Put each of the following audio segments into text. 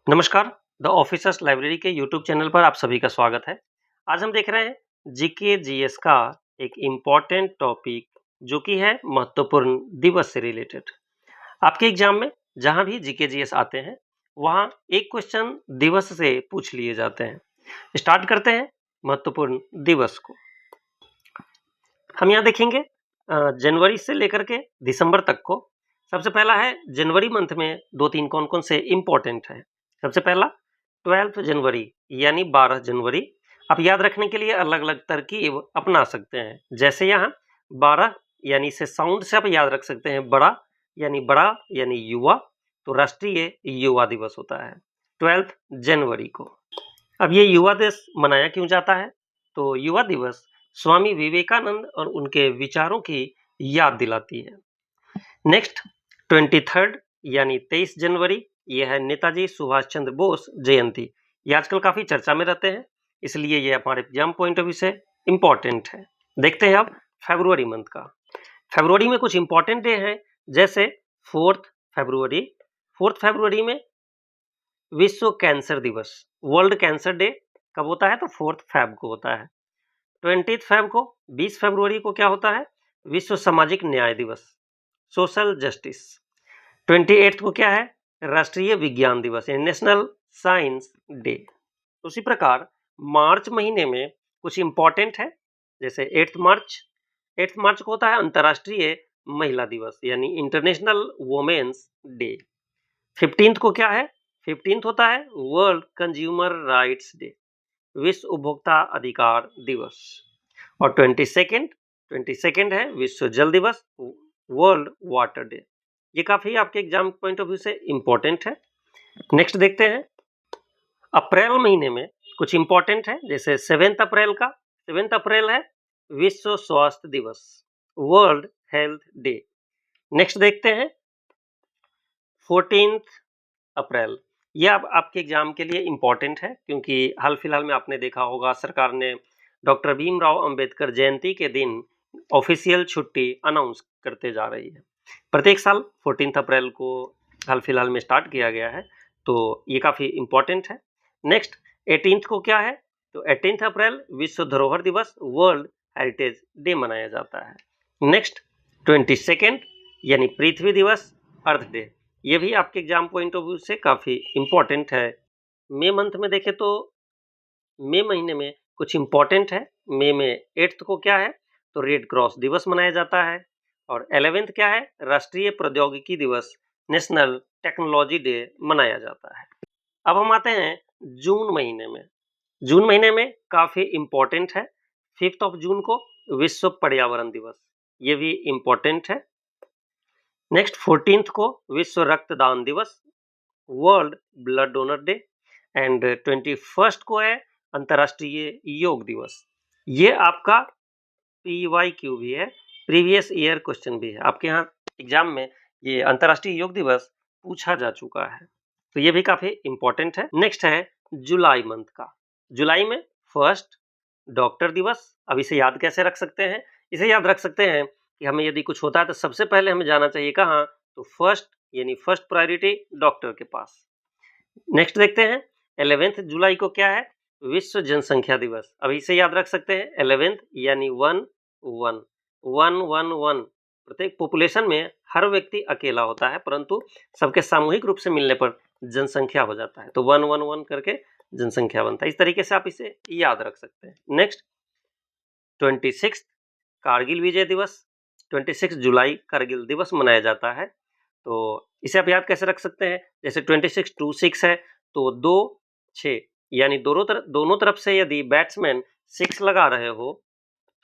नमस्कार, the officers library के YouTube channel पर आप सभी का स्वागत है। आज हम देख रहे हैं जीके जीएस का एक इम्पॉर्टेंट टॉपिक जो कि है महत्वपूर्ण दिवस से रिलेटेड। आपके एग्जाम में जहां भी जीके जीएस आते हैं वहां एक क्वेश्चन दिवस से पूछ लिए जाते हैं। स्टार्ट करते हैं महत्वपूर्ण दिवस को। हम यहाँ देखेंगे जनवरी से लेकर के दिसंबर तक को। सबसे पहला है जनवरी मंथ में दो तीन कौन कौन से इम्पोर्टेंट है। सबसे पहला 12 जनवरी यानी 12 जनवरी। आप याद रखने के लिए अलग अलग तरकीब अपना सकते हैं। जैसे यहाँ 12 यानी से साउंड से आप याद रख सकते हैं बड़ा यानी युवा, तो राष्ट्रीय युवा दिवस होता है 12 जनवरी को। अब ये युवा दिवस मनाया क्यों जाता है? तो युवा दिवस स्वामी विवेकानंद और उनके विचारों की याद दिलाती है। नेक्स्ट 23 यानी 23 जनवरी, यह है नेताजी सुभाष चंद्र बोस जयंती। ये आजकल काफी चर्चा में रहते हैं, इसलिए ये हमारे एग्जाम पॉइंट ऑफ व्यू से इंपॉर्टेंट है। देखते हैं अब फरवरी मंथ का। फरवरी में कुछ इंपॉर्टेंट डे हैं, जैसे 4 फरवरी। 4 फरवरी में विश्व कैंसर दिवस, वर्ल्ड कैंसर डे कब होता है? तो 4 फेब को होता है। 20 फेब को, 20 फरवरी को क्या होता है? विश्व सामाजिक न्याय दिवस, सोशल जस्टिस। 28 को क्या है? राष्ट्रीय विज्ञान दिवस, नेशनल साइंस डे। उसी प्रकार मार्च महीने में कुछ इंपॉर्टेंट है, जैसे 8 मार्च को होता है अंतर्राष्ट्रीय महिला दिवस यानी इंटरनेशनल वुमेन्स डे। 15 को क्या है? 15 होता है वर्ल्ड कंज्यूमर राइट्स डे, विश्व उपभोक्ता अधिकार दिवस। और 22 है विश्व जल दिवस, वर्ल्ड वाटर डे। ये काफी आपके एग्जाम पॉइंट ऑफ व्यू से इंपॉर्टेंट है। नेक्स्ट देखते हैं अप्रैल महीने में कुछ इंपॉर्टेंट है, जैसे 7 अप्रैल है विश्व स्वास्थ्य दिवस, वर्ल्ड हेल्थ डे। नेक्स्ट देखते हैं 14 अप्रैल। यह आपके एग्जाम के लिए इंपॉर्टेंट है, क्योंकि हाल फिलहाल में आपने देखा होगा सरकार ने डॉक्टर भीमराव अंबेडकर जयंती के दिन ऑफिशियल छुट्टी अनाउंस करते जा रही है। प्रत्येक साल 14 अप्रैल को हाल फिलहाल में स्टार्ट किया गया है, तो ये काफ़ी इंपॉर्टेंट है। नेक्स्ट 18 को क्या है? तो 18 अप्रैल विश्व धरोहर दिवस, वर्ल्ड हेरिटेज डे मनाया जाता है। नेक्स्ट 22 यानी पृथ्वी दिवस, अर्थ डे। ये भी आपके एग्जाम पॉइंट ऑफ व्यू से काफ़ी इंपॉर्टेंट है। मई मंथ में देखें तो मई महीने में कुछ इंपॉर्टेंट है। मई में 8 को क्या है? तो रेड क्रॉस दिवस मनाया जाता है। और 11 क्या है? राष्ट्रीय प्रौद्योगिकी दिवस, नेशनल टेक्नोलॉजी डे मनाया जाता है। अब हम आते हैं जून महीने में। जून महीने में काफ़ी इंपॉर्टेंट है। 5 जून को विश्व पर्यावरण दिवस, ये भी इंपॉर्टेंट है। नेक्स्ट 14 को विश्व रक्तदान दिवस, world blood donor day. And 21 को है अंतर्राष्ट्रीय योग दिवस। ये आपका PYQ भी है, प्रीवियस ईयर क्वेश्चन भी है। आपके यहाँ एग्जाम में ये अंतर्राष्ट्रीय योग दिवस पूछा जा चुका है, तो ये भी काफी इंपॉर्टेंट है। नेक्स्ट है जुलाई मंथ का। जुलाई में 1 डॉक्टर दिवस। अब इसे याद कैसे रख सकते हैं? इसे याद रख सकते हैं कि हमें यदि कुछ होता है तो सबसे पहले हमें जाना चाहिए कहाँ? तो फर्स्ट प्रायोरिटी डॉक्टर के पास। नेक्स्ट देखते हैं 11 जुलाई को क्या है? विश्व जनसंख्या दिवस। अब इसे याद रख सकते हैं 11 यानी 111। प्रत्येक पॉपुलेशन में हर व्यक्ति अकेला होता है, परंतु सबके सामूहिक रूप से मिलने पर जनसंख्या हो जाता है, तो 111 करके जनसंख्या बनता है। इस तरीके से आप इसे याद रख सकते हैं। नेक्स्ट 26 कारगिल विजय दिवस। 26 जुलाई कारगिल दिवस मनाया जाता है, तो इसे आप याद कैसे रख सकते हैं? जैसे 26 2 6 है, तो 2 6 यानी दोनों तरफ से यदि बैट्समैन 6 लगा रहे हो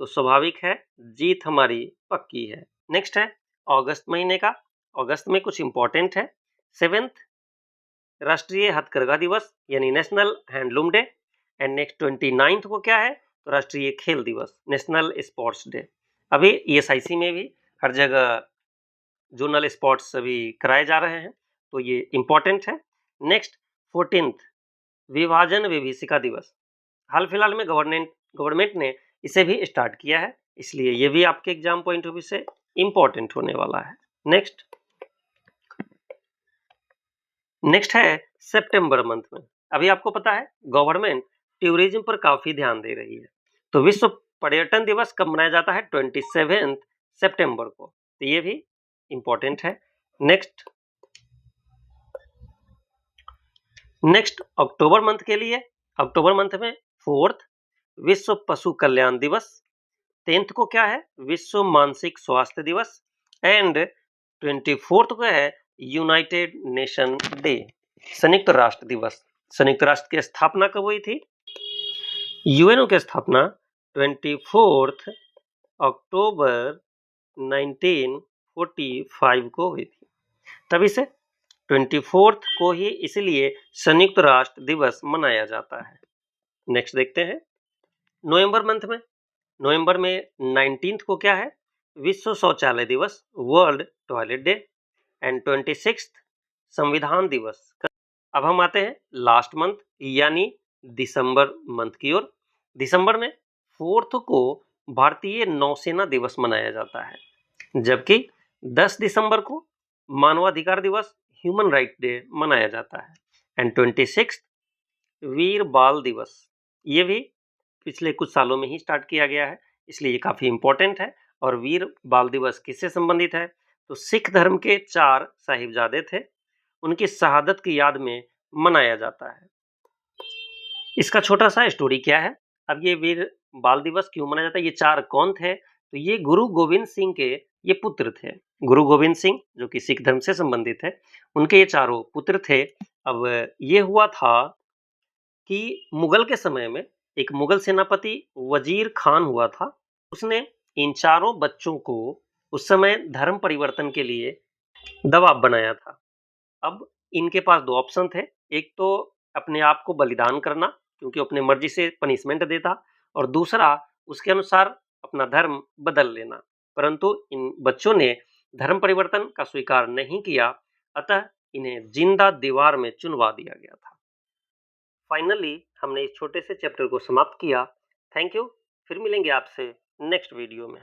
तो स्वाभाविक है जीत हमारी पक्की है। नेक्स्ट है अगस्त महीने का। अगस्त में कुछ इंपॉर्टेंट है। 7 राष्ट्रीय हथकरघा दिवस यानी national handloom day. And next 29 को क्या है? तो राष्ट्रीय खेल दिवस, नेशनल स्पोर्ट्स डे। अभी ESIC में भी हर जगह जोनल स्पोर्ट्स अभी कराए जा रहे हैं, तो ये इंपॉर्टेंट है। नेक्स्ट 14 विभाजन विभीषिका दिवस। हाल फिलहाल में गवर्नमेंट ने इसे भी स्टार्ट किया है, इसलिए ये भी आपके एग्जाम पॉइंट ऑफ व्यू से इंपॉर्टेंट होने वाला है। नेक्स्ट है सितंबर मंथ में। अभी आपको पता है गवर्नमेंट टूरिज्म पर काफी ध्यान दे रही है, तो विश्व पर्यटन दिवस कब मनाया जाता है? 27 सितंबर को। तो ये भी इंपॉर्टेंट है। नेक्स्ट अक्टूबर मंथ के लिए, अक्टूबर मंथ में 4th विश्व पशु कल्याण दिवस, 10th को क्या है? विश्व मानसिक स्वास्थ्य दिवस, एंड 24th को है यूनाइटेड नेशन डे, संयुक्त राष्ट्र दिवस। संयुक्त राष्ट्र की स्थापना कब हुई थी? यूएनओ की स्थापना 24 अक्टूबर 1945 को हुई थी। तभी से 24 को ही इसलिए संयुक्त राष्ट्र दिवस मनाया जाता है। नेक्स्ट देखते हैं नवंबर मंथ में। नवंबर में 19th को क्या है? विश्व शौचालय दिवस, world toilet day, and 26th संविधान दिवस। अब हम आते हैं लास्ट मंथ यानी दिसंबर मंथ की ओर। दिसंबर में 4th को भारतीय नौसेना दिवस मनाया जाता है, जबकि 10 दिसंबर को मानवाधिकार दिवस, ह्यूमन राइट डे मनाया जाता है, एंड 26 वीर बाल दिवस। ये भी पिछले कुछ सालों में ही स्टार्ट किया गया है, इसलिए ये काफी इंपॉर्टेंट है। और वीर बाल दिवस किससे संबंधित है? तो सिख धर्म के 4 साहिबजादे थे, उनकी शहादत की याद में मनाया जाता है। इसका छोटा सा स्टोरी क्या है? अब ये वीर बाल दिवस क्यों मनाया जाता है? ये 4 कौन थे? तो ये गुरु गोविंद सिंह के ये पुत्र थे। गुरु गोविंद सिंह जो कि सिख धर्म से संबंधित है, उनके ये चारों पुत्र थे। अब ये हुआ था कि मुगल के समय में एक मुगल सेनापति वजीर खान हुआ था, उसने इन चारों बच्चों को उस समय धर्म परिवर्तन के लिए दबाव बनाया था। अब इनके पास 2 ऑप्शन थे, एक तो अपने आप को बलिदान करना क्योंकि अपने मर्जी से पनिशमेंट देता, और दूसरा उसके अनुसार अपना धर्म बदल लेना। परंतु इन बच्चों ने धर्म परिवर्तन का स्वीकार नहीं किया, अतः इन्हें जिंदा दीवार में चुनवा दिया गया था। फाइनली हमने इस छोटे से चैप्टर को समाप्त किया। Thank you. फिर मिलेंगे आपसे नेक्स्ट वीडियो में।